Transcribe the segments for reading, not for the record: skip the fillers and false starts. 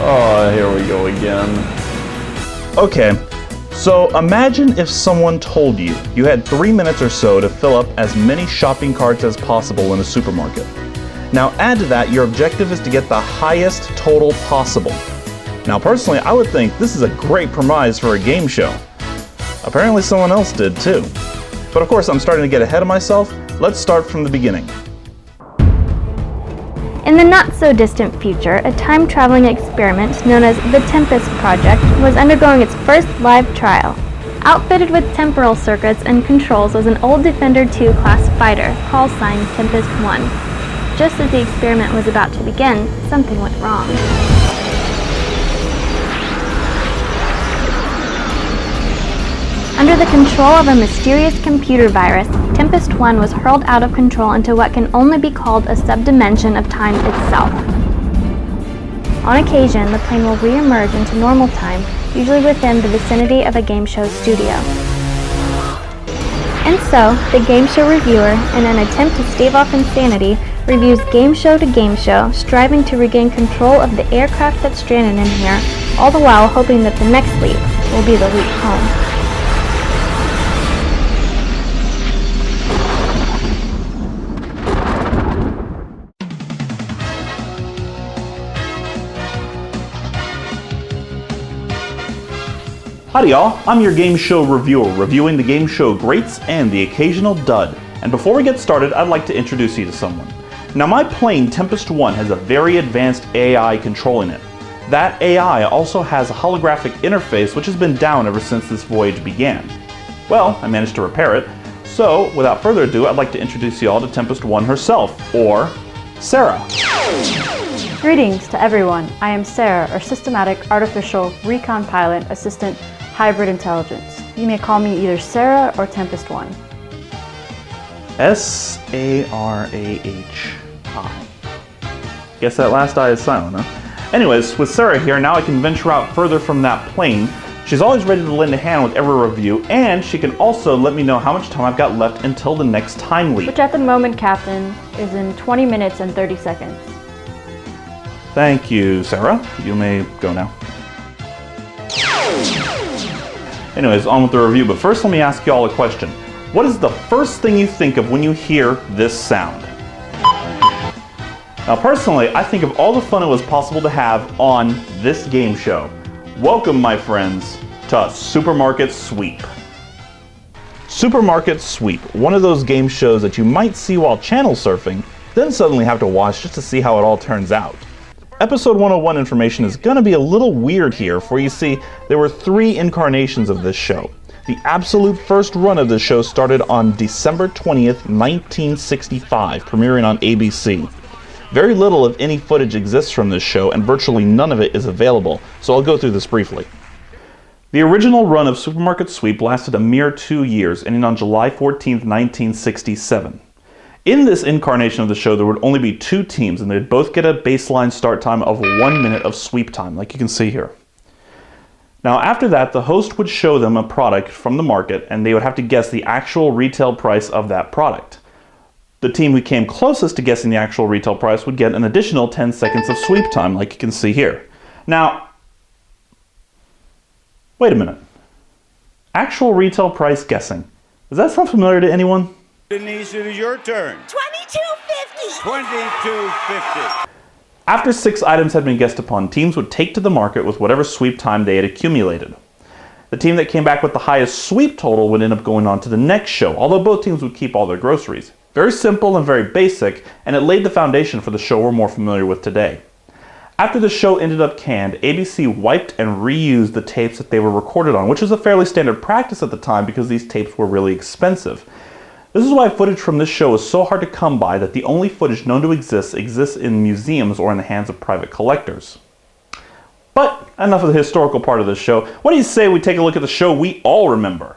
Oh, here we go again. Okay, so imagine if someone told you you had 3 minutes or so to fill up as many shopping carts as possible in a supermarket. Now add to that your objective is to get the highest total possible. Now personally, I would think this is a great premise for a game show. Apparently someone else did too. But of course I'm starting to get ahead of myself. Let's start from the beginning. In the not-so-distant future, a time-traveling experiment known as the Tempest Project was undergoing its first live trial. Outfitted with temporal circuits and controls was an old Defender II class fighter, call sign Tempest 1. Just as the experiment was about to begin, something went wrong. Under the control of a mysterious computer virus, Tempest 1 was hurled out of control into what can only be called a subdimension of time itself. On occasion, the plane will re-emerge into normal time, usually within the vicinity of a game show studio. And so, the game show reviewer, in an attempt to stave off insanity, reviews game show to game show, striving to regain control of the aircraft that's stranded in here, all the while hoping that the next leap will be the leap home. Howdy y'all, I'm your game show reviewer, reviewing the game show greats and the occasional dud. And before we get started, I'd like to introduce you to someone. Now my plane, Tempest 1, has a very advanced AI controlling it. That AI also has a holographic interface which has been down ever since this voyage began. Well, I managed to repair it, so without further ado, I'd like to introduce you all to Tempest 1 herself, or Sarah. Greetings to everyone. I am Sarah, or Systematic Artificial Recon Pilot Assistant Hybrid Intelligence. You may call me either Sarah or Tempest 1. S-A-R-A-H-I. Guess that last I is silent, huh? Anyways, with Sarah here, now I can venture out further from that plane. She's always ready to lend a hand with every review, and she can also let me know how much time I've got left until the next time leap. Which at the moment, Captain, is in 20 minutes and 30 seconds. Thank you, Sarah. You may go now. Anyways, on with the review, but first let me ask you all a question. What is the first thing you think of when you hear this sound? Now personally, I think of all the fun it was possible to have on this game show. Welcome, my friends, to Supermarket Sweep. Supermarket Sweep, one of those game shows that you might see while channel surfing, then suddenly have to watch just to see how it all turns out. Episode 101 information is going to be a little weird here, for you see, there were 3 incarnations of this show. The absolute first run of this show started on December 20th, 1965, premiering on ABC. Very little of any footage exists from this show, and virtually none of it is available, so I'll go through this briefly. The original run of Supermarket Sweep lasted a mere 2 years, ending on July 14th, 1967. In this incarnation of the show, there would only be 2 teams, and they'd both get a baseline start time of 1 minute of sweep time, like you can see here. Now after that, the host would show them a product from the market, and they would have to guess the actual retail price of that product. The team who came closest to guessing the actual retail price would get an additional 10 seconds of sweep time, like you can see here. Now, wait a minute. Actual retail price guessing. Does that sound familiar to anyone? Denise, it is your turn. $22.50. $22.50. After 6 items had been guessed upon, teams would take to the market with whatever sweep time they had accumulated. The team that came back with the highest sweep total would end up going on to the next show, although both teams would keep all their groceries. Very simple and very basic, and it laid the foundation for the show we're more familiar with today. After the show ended up canned, ABC wiped and reused the tapes that they were recorded on, which was a fairly standard practice at the time because these tapes were really expensive. This is why footage from this show is so hard to come by that the only footage known to exist exists in museums or in the hands of private collectors. But enough of the historical part of this show. What do you say we take a look at the show we all remember?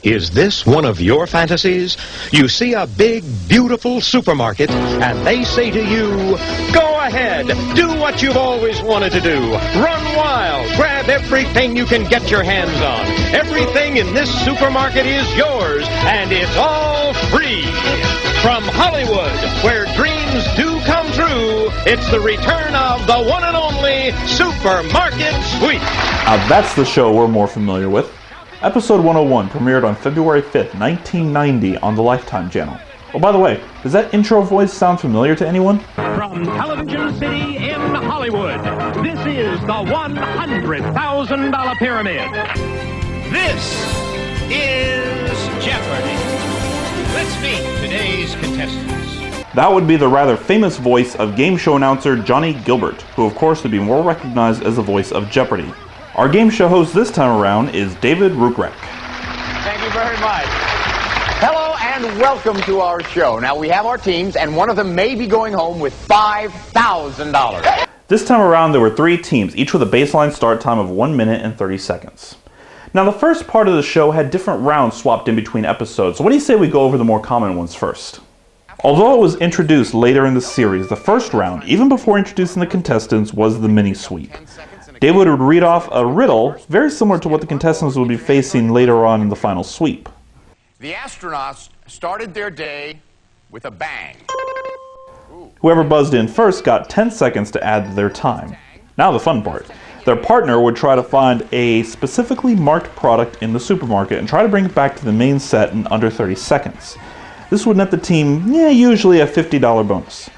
Is this one of your fantasies? You see a big, beautiful supermarket, and they say to you, go ahead, do what you've always wanted to do. Run wild, grab everything you can get your hands on. Everything in this supermarket is yours, and it's all free. From Hollywood, where dreams do come true, it's the return of the one and only Supermarket Sweep. Now that's the show we're more familiar with. Episode 101 premiered on February 5th, 1990 on the Lifetime channel. Oh, by the way, does that intro voice sound familiar to anyone? From Television City in Hollywood, this is the $100,000 Pyramid. This is Jeopardy! Let's meet today's contestants. That would be the rather famous voice of game show announcer Johnny Gilbert, who of course would be more recognized as the voice of Jeopardy! Our game show host this time around is David Rukrek. Thank you very much. Hello and welcome to our show. Now we have our teams and one of them may be going home with $5,000. This time around there were 3 teams, each with a baseline start time of 1 minute and 30 seconds. Now the first part of the show had different rounds swapped in between episodes, so what do you say we go over the more common ones first? Although it was introduced later in the series, the first round, even before introducing the contestants, was the mini sweep. David would read off a riddle very similar to what the contestants would be facing later on in the final sweep. The astronauts started their day with a bang. Whoever buzzed in first got 10 seconds to add to their time. Now the fun part. Their partner would try to find a specifically marked product in the supermarket and try to bring it back to the main set in under 30 seconds. This would net the team, usually a $50 bonus.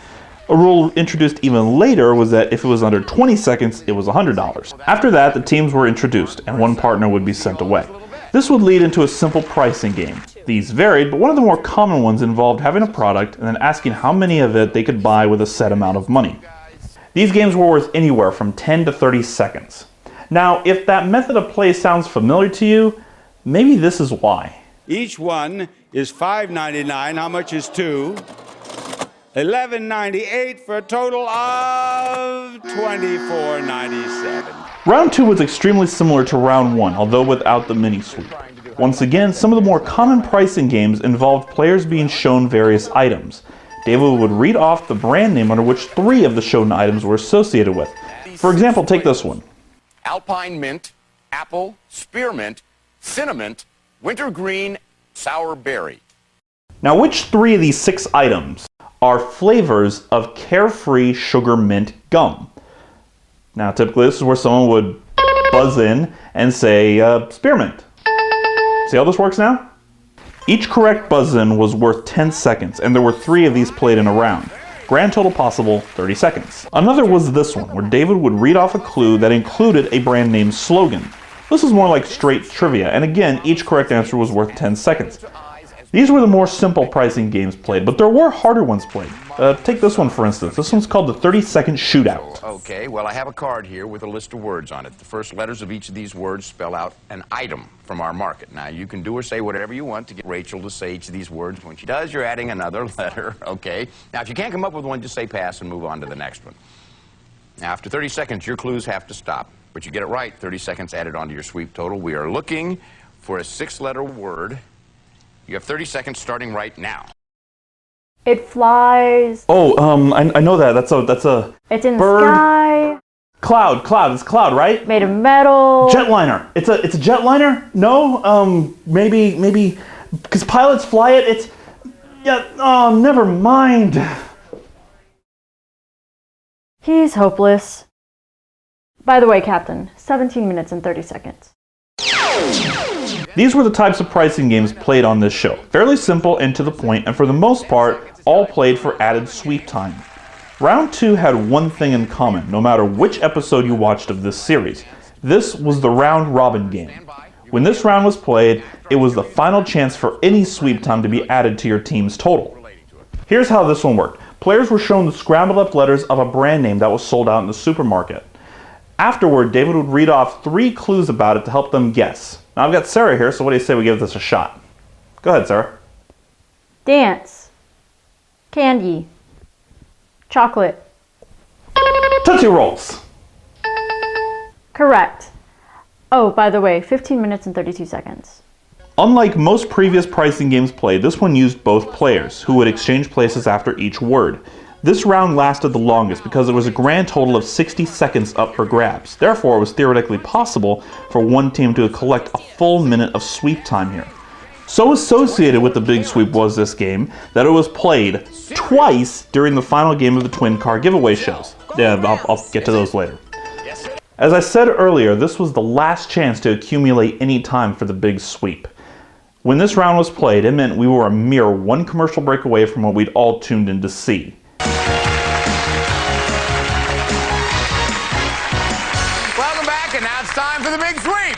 A rule introduced even later was that if it was under 20 seconds, it was $100. After that, the teams were introduced, and one partner would be sent away. This would lead into a simple pricing game. These varied, but one of the more common ones involved having a product and then asking how many of it they could buy with a set amount of money. These games were worth anywhere from 10 to 30 seconds. Now, if that method of play sounds familiar to you, maybe this is why. Each one is $5.99. How much is 2? $11.98 for a total of $24.97. Round 2 was extremely similar to round 1, although without the mini sweep. Once again, some of the more common pricing games involved players being shown various items. David would read off the brand name under which 3 of the shown items were associated with. For example, take this one. Alpine mint, apple, spearmint, cinnamon, wintergreen, sour berry. Now, which 3 of these 6 items are flavors of Carefree Sugar Mint Gum? Now, typically this is where someone would buzz in and say, spearmint. See how this works now? Each correct buzz-in was worth 10 seconds, and there were 3 of these played in a round. Grand total possible, 30 seconds. Another was this one, where David would read off a clue that included a brand name slogan. This was more like straight trivia, and again, each correct answer was worth 10 seconds. These were the more simple pricing games played, but there were harder ones played. Take this one for instance. This one's called the 30-second shootout. Okay, well I have a card here with a list of words on it. The first letters of each of these words spell out an item from our market. Now you can do or say whatever you want to get Rachel to say each of these words. When she does, you're adding another letter, okay? Now if you can't come up with one, just say pass and move on to the next one. Now after 30 seconds, your clues have to stop. But you get it right, 30 seconds added onto your sweep total. We are looking for a 6-letter word. You have 30 seconds starting right now. It flies. Oh, I know that. That's a It's in bird. the sky. Cloud. It's cloud, right? Made of metal. Jetliner. It's a jetliner? No? Maybe because pilots fly it. It's never mind. He's hopeless. By the way, Captain, 17 minutes and 30 seconds. These were the types of pricing games played on this show. Fairly simple and to the point, and for the most part, all played for added sweep time. Round 2 had one thing in common, no matter which episode you watched of this series. This was the round robin game. When this round was played, it was the final chance for any sweep time to be added to your team's total. Here's how this one worked. Players were shown the scrambled up letters of a brand name that was sold out in the supermarket. Afterward, David would read off 3 clues about it to help them guess. Now I've got Sarah here, so what do you say we give this a shot? Go ahead, Sarah. Dance. Candy. Chocolate. Tootsie Rolls. Correct. Oh, by the way, 15 minutes and 32 seconds. Unlike most previous pricing games played, this one used both players, who would exchange places after each word. This round lasted the longest because there was a grand total of 60 seconds up for grabs. Therefore, it was theoretically possible for one team to collect a full minute of sweep time here. So associated with the Big Sweep was this game that it was played twice during the final game of the Twin Car giveaway shows. Yeah, I'll get to those later. As I said earlier, this was the last chance to accumulate any time for the Big Sweep. When this round was played, it meant we were a mere one commercial break away from what we'd all tuned in to see. Welcome back, and now it's time for the Big Sweep.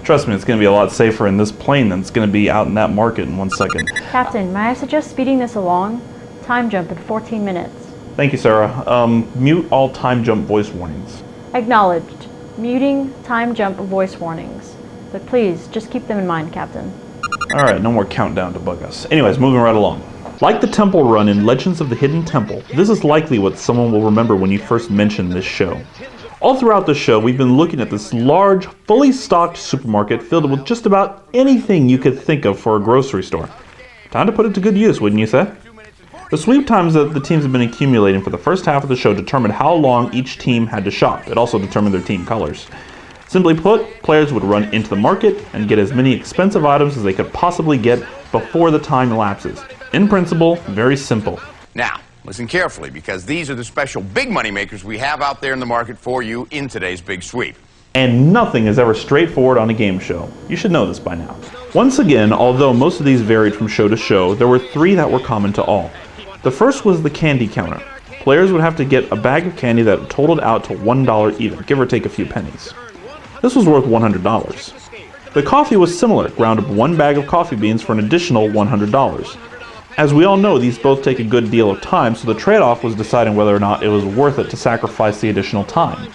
Trust me, it's going to be a lot safer in this plane than it's going to be out in that market in 1 second. Captain, may I suggest speeding this along? Time jump in 14 minutes. Thank you, Sarah. Mute all time jump voice warnings. Acknowledged. Muting time jump voice warnings. But please, just keep them in mind, Captain. Alright, no more countdown to bug us. Anyways, moving right along. Like the temple run in Legends of the Hidden Temple, this is likely what someone will remember when you first mentioned this show. All throughout the show, we've been looking at this large, fully stocked supermarket filled with just about anything you could think of for a grocery store. Time to put it to good use, wouldn't you say? The sweep times that the teams have been accumulating for the first half of the show determined how long each team had to shop. It also determined their team colors. Simply put, players would run into the market and get as many expensive items as they could possibly get before the time elapses. In principle, very simple. Now, listen carefully, because these are the special big money makers we have out there in the market for you in today's Big Sweep. And nothing is ever straightforward on a game show. You should know this by now. Once again, although most of these varied from show to show, there were three that were common to all. The first was the candy counter. Players would have to get a bag of candy that totaled out to $1 even, give or take a few pennies. This was worth $100. The coffee was similar, ground up one bag of coffee beans for an additional $100. As we all know, these both take a good deal of time, so the trade-off was deciding whether or not it was worth it to sacrifice the additional time.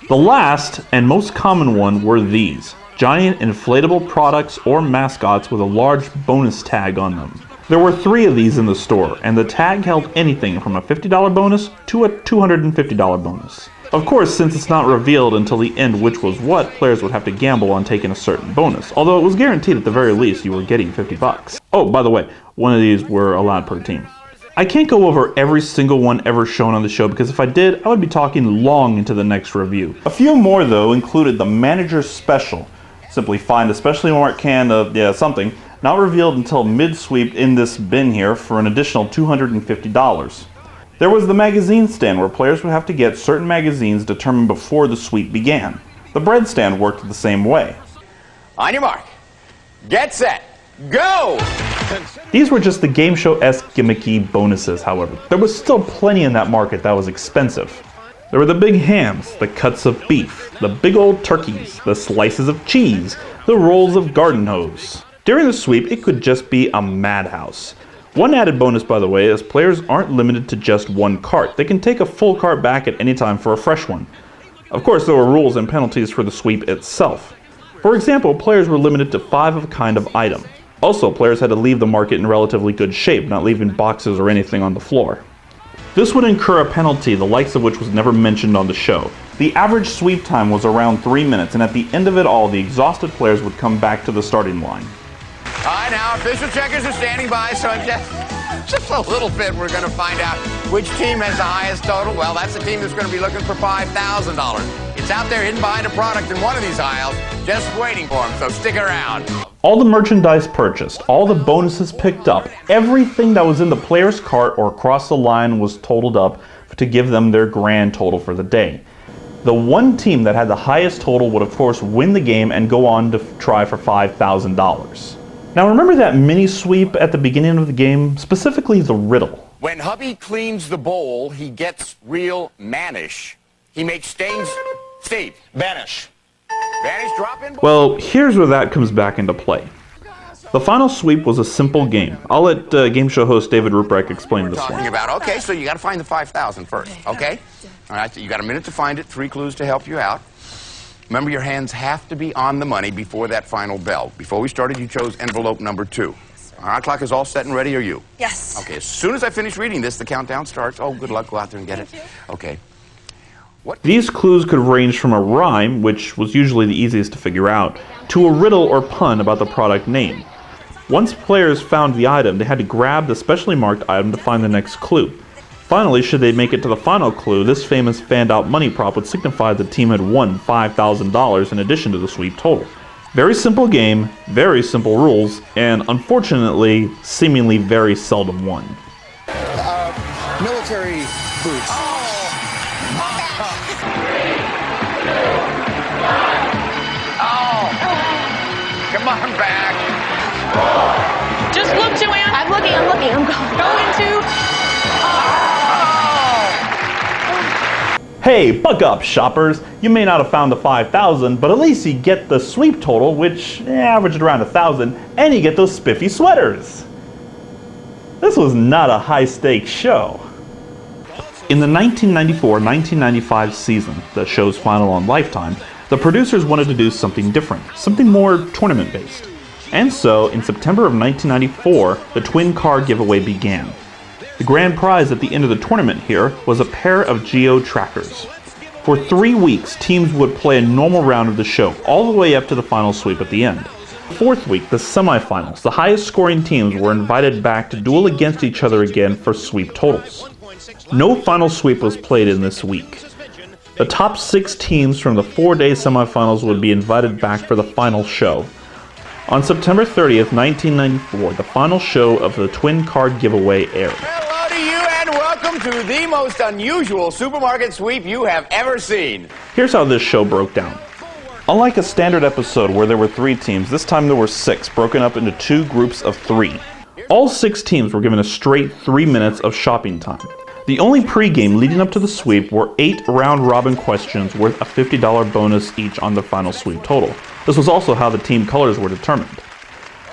The last and most common one were these: giant inflatable products or mascots with a large bonus tag on them. There were three of these in the store, and the tag held anything from a $50 bonus to a $250 bonus. Of course, since it's not revealed until the end which was what, players would have to gamble on taking a certain bonus, although it was guaranteed at the very least you were getting $50. Oh, by the way, one of these were allowed per team. I can't go over every single one ever shown on the show because if I did, I would be talking long into the next review. A few more though included the Manager's Special. Simply find a specially marked can of, something, not revealed until mid-sweep in this bin here for an additional $250. There was the magazine stand where players would have to get certain magazines determined before the sweep began. The bread stand worked the same way. On your mark, get set, go! These were just the game show-esque gimmicky bonuses, however. There was still plenty in that market that was expensive. There were the big hams, the cuts of beef, the big old turkeys, the slices of cheese, the rolls of garden hose. During the sweep, it could just be a madhouse. One added bonus, by the way, is players aren't limited to just one cart. They can take a full cart back at any time for a fresh one. Of course, there were rules and penalties for the sweep itself. For example, players were limited to 5 of a kind of item. Also, players had to leave the market in relatively good shape, not leaving boxes or anything on the floor. This would incur a penalty, the likes of which was never mentioned on the show. The average sweep time was around 3 minutes, and at the end of it all, the exhausted players would come back to the starting line. All right, now official checkers are standing by, so in just a little bit we're going to find out which team has the highest total. Well, that's the team that's going to be looking for $5,000. It's out there hidden behind a product in one of these aisles, just waiting for them, so stick around. All the merchandise purchased, all the bonuses picked up, everything that was in the player's cart or across the line was totaled up to give them their grand total for the day. The one team that had the highest total would of course win the game and go on to try for $5,000. Now remember that mini sweep at the beginning of the game, specifically the riddle. When hubby cleans the bowl, he gets real mannish. He makes stains. Steve. Vanish. Vanish, drop in. Well, here's where that comes back into play. The final sweep was a simple game. I'll let game show host David Ruprecht explain this one. Okay, so you got to find the 5,000 first, okay? All right, so you got a minute to find it, 3 clues to help you out. Remember, your hands have to be on the money before that final bell. Before we started, you chose envelope number 2. Our clock is all set and ready, are you? Yes. Okay, as soon as I finish reading this, the countdown starts. Oh, good luck, go out there and get it. Okay. These clues could range from a rhyme, which was usually the easiest to figure out, to a riddle or pun about the product name. Once players found the item, they had to grab the specially marked item to find the next clue. Finally, should they make it to the final clue, this famous fanned-out money prop would signify the team had won $5,000 in addition to the sweep total. Very simple game, very simple rules, and unfortunately, seemingly very seldom won. Military boots. Come on back. Just look, Joanne. I'm looking. I'm going. Go into. Hey, buck up, shoppers! You may not have found the 5,000, but at least you get the sweep total, which averaged around 1,000, and you get those spiffy sweaters. This was not a high-stakes show. In the 1994-1995 season, the show's final on Lifetime, the producers wanted to do something different, something more tournament-based. And so, in September of 1994, the twin card giveaway began. The grand prize at the end of the tournament here was a pair of Geo trackers. For 3 weeks, teams would play a normal round of the show, all the way up to the final sweep at the end. The fourth week, the semifinals, the highest scoring teams were invited back to duel against each other again for sweep totals. No final sweep was played in this week. The top 6 teams from the 4-day semifinals would be invited back for the final show. On September 30th, 1994, the final show of the twin card giveaway aired. Hello to you and welcome to the most unusual supermarket sweep you have ever seen. Here's how this show broke down. Unlike a standard episode where there were 3 teams, this time there were 6, broken up into 2 groups of 3. All 6 teams were given a straight 3 minutes of shopping time. The only pregame leading up to the sweep were 8 round-robin questions worth a $50 bonus each on the final sweep total. This was also how the team colors were determined.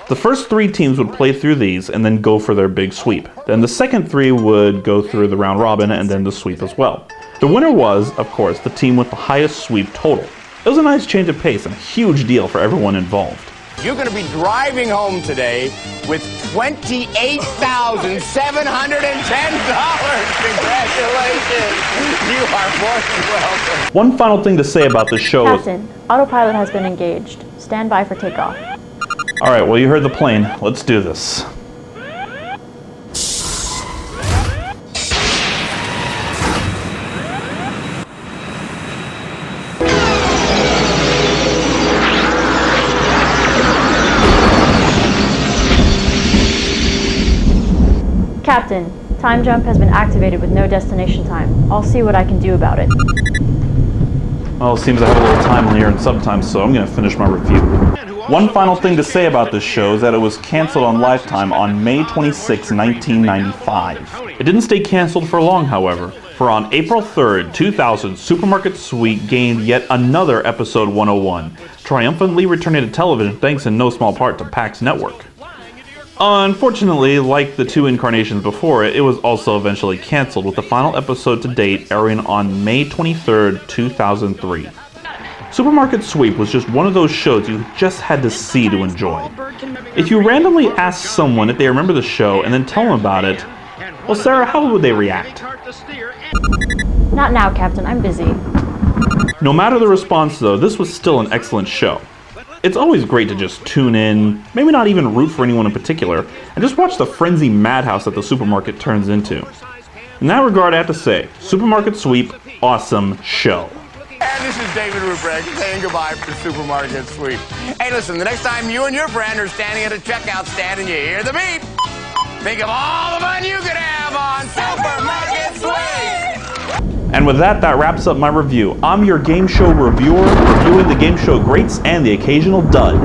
The first 3 teams would play through these and then go for their big sweep. Then the second 3 would go through the round-robin and then the sweep as well. The winner was, of course, the team with the highest sweep total. It was a nice change of pace and a huge deal for everyone involved. You're going to be driving home today with $28,710. Congratulations. You are more than welcome. One final thing to say about this show was... Captain, autopilot has been engaged. Stand by for takeoff. Alright, well you heard the plane. Let's do this. Captain, time jump has been activated with no destination time. I'll see what I can do about it. Well, it seems I have a little time here and sometimes, so I'm going to finish my review. One final thing to say about this show is that it was canceled on Lifetime on May 26, 1995. It didn't stay canceled for long, however, for on April 3rd, 2000, Supermarket Sweep gained yet another episode 101, triumphantly returning to television thanks in no small part to PAX Network. Unfortunately, like the 2 incarnations before it, it was also eventually canceled, with the final episode to date airing on May 23rd, 2003. Supermarket Sweep was just one of those shows you just had to see to enjoy. If you randomly ask someone if they remember the show and then tell them about it, well, Sarah, how would they react? Not now, Captain. I'm busy. No matter the response, though, this was still an excellent show. It's always great to just tune in, maybe not even root for anyone in particular, and just watch the frenzy madhouse that the supermarket turns into. In that regard, I have to say, Supermarket Sweep, awesome show. And this is David Ruprecht saying goodbye for Supermarket Sweep. Hey, listen, the next time you and your friend are standing at a checkout stand and you hear the beep, think of all the fun you could have on Supermarket Sweep! And with that, that wraps up my review. I'm your game show reviewer, reviewing the game show greats and the occasional dud.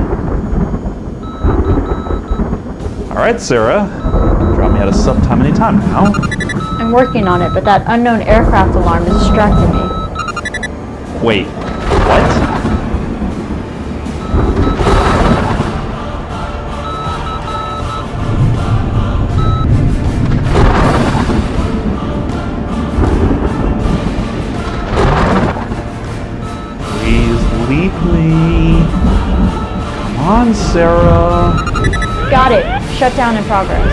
Alright, Sarah, drop me out of sub time anytime now. I'm working on it, but that unknown aircraft alarm is distracting me. Wait, what? Leave me. Come on, Sarah. Got it. Shutdown in progress.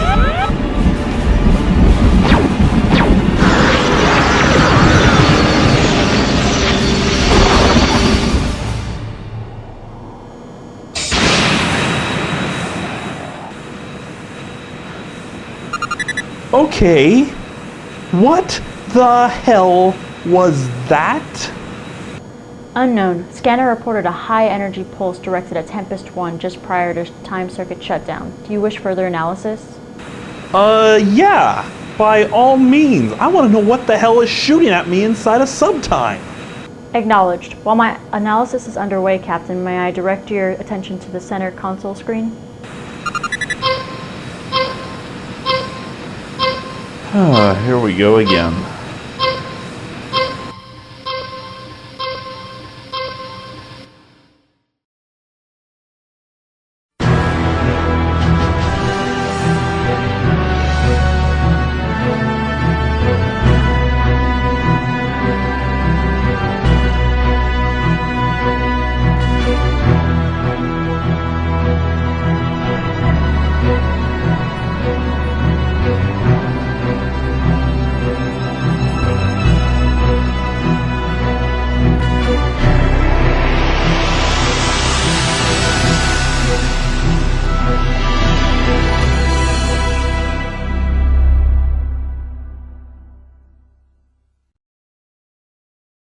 Okay. What the hell was that? Unknown. Scanner reported a high-energy pulse directed at Tempest 1 just prior to time circuit shutdown. Do you wish further analysis? Yeah. By all means. I want to know what the hell is shooting at me inside of Subtime. Acknowledged. While my analysis is underway, Captain, may I direct your attention to the center console screen? Here we go again.